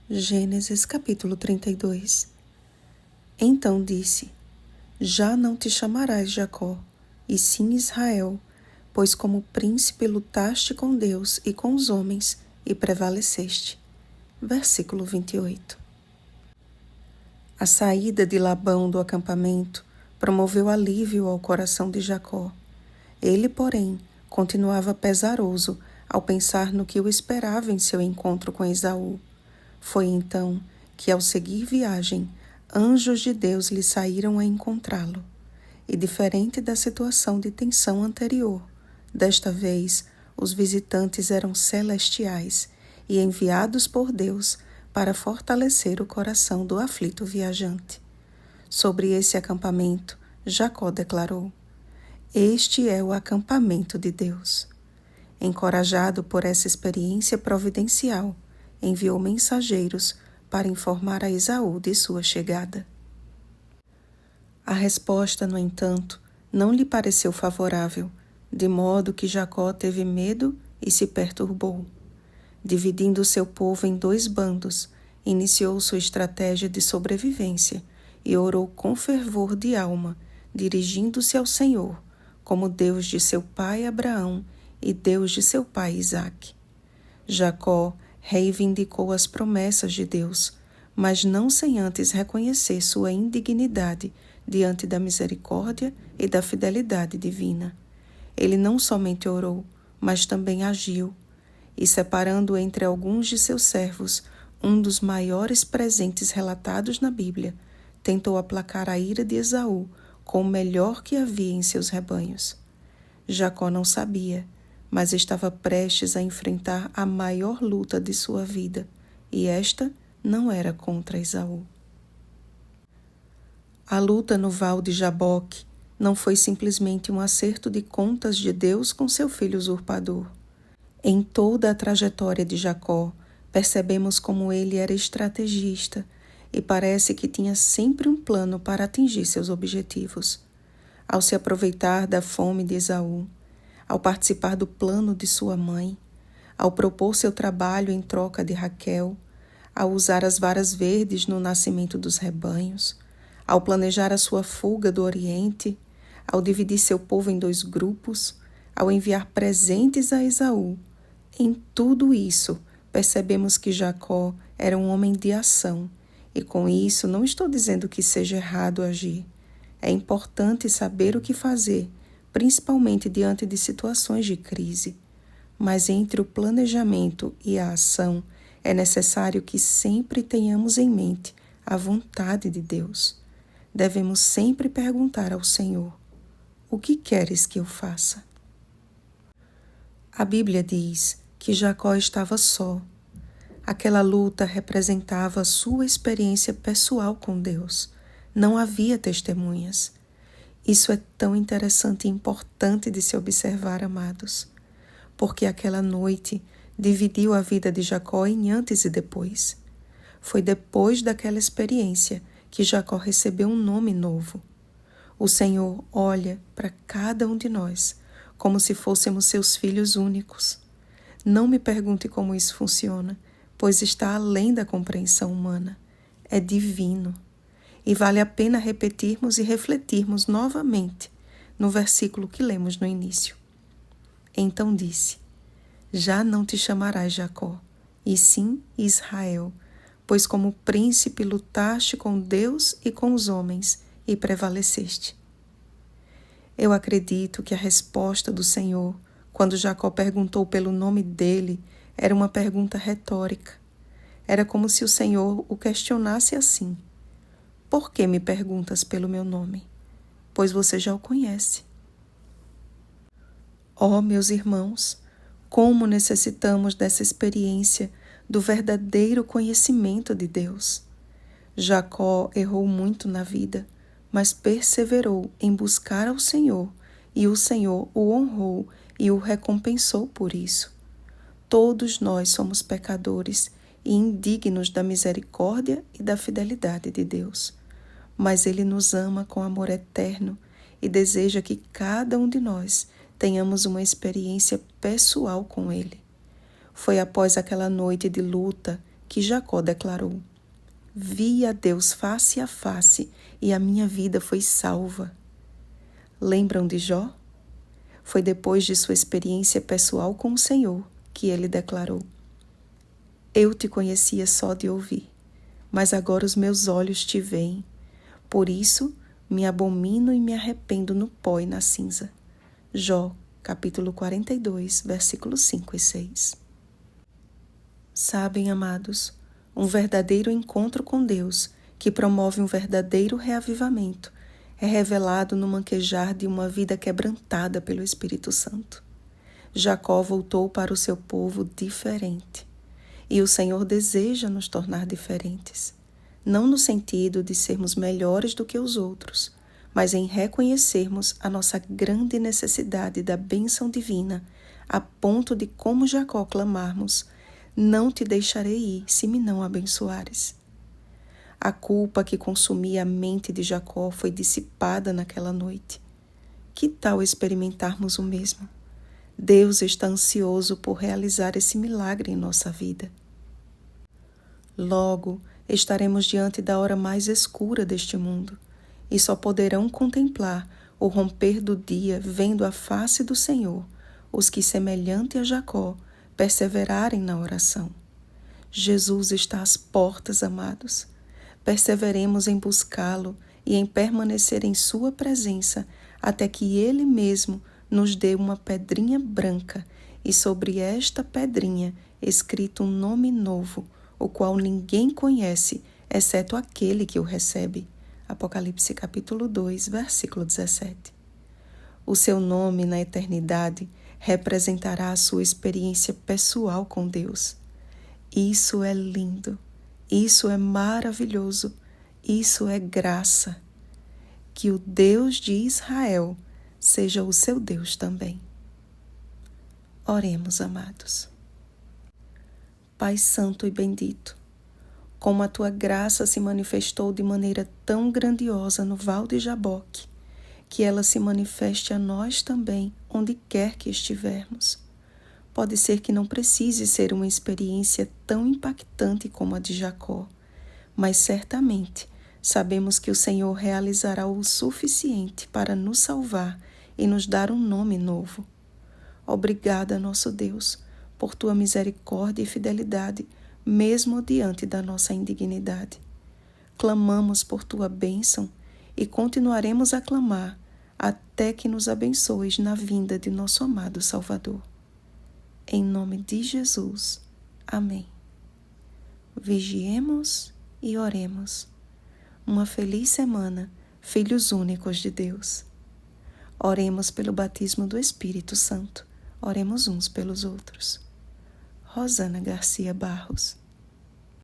Gênesis capítulo 32. Então disse: Já não te chamarás Jacó, e sim Israel, pois como príncipe lutaste com Deus e com os homens, e prevaleceste. Versículo 28. A saída de Labão do acampamento promoveu alívio ao coração de Jacó. Ele, porém, continuava pesaroso ao pensar no que o esperava em seu encontro com Esaú. Foi então que, ao seguir viagem, anjos de Deus lhe saíram a encontrá-lo. E diferente da situação de tensão anterior, desta vez os visitantes eram celestiais e enviados por Deus para fortalecer o coração do aflito viajante. Sobre esse acampamento, Jacó declarou: Este é o acampamento de Deus. Encorajado por essa experiência providencial, enviou mensageiros para informar a Esaú de sua chegada. A resposta, no entanto, não lhe pareceu favorável, de modo que Jacó teve medo e se perturbou. Dividindo seu povo em 2 bandos, iniciou sua estratégia de sobrevivência e orou com fervor de alma, dirigindo-se ao Senhor, como Deus de seu pai Abraão e Deus de seu pai Isaque. Jacó reivindicou as promessas de Deus, mas não sem antes reconhecer sua indignidade diante da misericórdia e da fidelidade divina. Ele não somente orou, mas também agiu, e separando entre alguns de seus servos um dos maiores presentes relatados na Bíblia, tentou aplacar a ira de Esaú com o melhor que havia em seus rebanhos. Jacó não sabia, mas estava prestes a enfrentar a maior luta de sua vida, e esta não era contra Esaú. A luta no Val de Jaboque não foi simplesmente um acerto de contas de Deus com seu filho usurpador. Em toda a trajetória de Jacó, percebemos como ele era estrategista e parece que tinha sempre um plano para atingir seus objetivos. Ao se aproveitar da fome de Esaú, ao participar do plano de sua mãe, ao propor seu trabalho em troca de Raquel, ao usar as varas verdes no nascimento dos rebanhos, ao planejar a sua fuga do Oriente, ao dividir seu povo em 2 grupos, ao enviar presentes a Esaú, em tudo isso percebemos que Jacó era um homem de ação, e com isso não estou dizendo que seja errado agir. É importante saber o que fazer, principalmente diante de situações de crise. Mas entre o planejamento e a ação, é necessário que sempre tenhamos em mente a vontade de Deus. Devemos sempre perguntar ao Senhor: o que queres que eu faça? A Bíblia diz que Jacó estava só. Aquela luta representava a sua experiência pessoal com Deus. Não havia testemunhas. Isso é tão interessante e importante de se observar, amados, porque aquela noite dividiu a vida de Jacó em antes e depois. Foi depois daquela experiência que Jacó recebeu um nome novo. O Senhor olha para cada um de nós como se fôssemos seus filhos únicos. Não me pergunte como isso funciona, pois está além da compreensão humana. É divino. E vale a pena repetirmos e refletirmos novamente no versículo que lemos no início. Então disse: Já não te chamarás Jacó, e sim Israel, pois como príncipe lutaste com Deus e com os homens, e prevaleceste. Eu acredito que a resposta do Senhor, quando Jacó perguntou pelo nome dele, era uma pergunta retórica. Era como se o Senhor o questionasse assim: Por que me perguntas pelo meu nome? Pois você já o conhece. Oh, meus irmãos, como necessitamos dessa experiência do verdadeiro conhecimento de Deus. Jacó errou muito na vida, mas perseverou em buscar ao Senhor, e o Senhor o honrou e o recompensou por isso. Todos nós somos pecadores e indignos da misericórdia e da fidelidade de Deus. Mas Ele nos ama com amor eterno e deseja que cada um de nós tenhamos uma experiência pessoal com Ele. Foi após aquela noite de luta que Jacó declarou: Vi a Deus face a face e a minha vida foi salva. Lembram de Jó? Foi depois de sua experiência pessoal com o Senhor que ele declarou: Eu te conhecia só de ouvir, mas agora os meus olhos te veem. Por isso me abomino e me arrependo no pó e na cinza. Jó, capítulo 42, versículos 5 e 6. Sabem, amados, um verdadeiro encontro com Deus, que promove um verdadeiro reavivamento, é revelado no manquejar de uma vida quebrantada pelo Espírito Santo. Jacó voltou para o seu povo diferente. E o Senhor deseja nos tornar diferentes, não no sentido de sermos melhores do que os outros, mas em reconhecermos a nossa grande necessidade da bênção divina, a ponto de, como Jacó, clamarmos: Não te deixarei ir se me não abençoares. A culpa que consumia a mente de Jacó foi dissipada naquela noite. Que tal experimentarmos o mesmo? Deus está ansioso por realizar esse milagre em nossa vida. Logo, estaremos diante da hora mais escura deste mundo, e só poderão contemplar o romper do dia vendo a face do Senhor os que, semelhante a Jacó, perseverarem na oração. Jesus está às portas, amados. Perseveremos em buscá-lo e em permanecer em sua presença até que ele mesmo nos dê uma pedrinha branca e sobre esta pedrinha escrito um nome novo, o qual ninguém conhece, exceto aquele que o recebe. Apocalipse capítulo 2, versículo 17. O seu nome na eternidade representará a sua experiência pessoal com Deus. Isso é lindo, isso é maravilhoso, isso é graça. Que o Deus de Israel seja o seu Deus também. Oremos, amados. Pai santo e bendito, como a tua graça se manifestou de maneira tão grandiosa no Val de Jaboque, que ela se manifeste a nós também, onde quer que estivermos. Pode ser que não precise ser uma experiência tão impactante como a de Jacó, mas certamente sabemos que o Senhor realizará o suficiente para nos salvar e nos dar um nome novo. Obrigada, nosso Deus, por tua misericórdia e fidelidade, mesmo diante da nossa indignidade. Clamamos por tua bênção e continuaremos a clamar até que nos abençoes na vinda de nosso amado Salvador. Em nome de Jesus. Amém. Vigiemos e oremos. Uma feliz semana, filhos únicos de Deus. Oremos pelo batismo do Espírito Santo. Oremos uns pelos outros. Rosana Garcia Barros.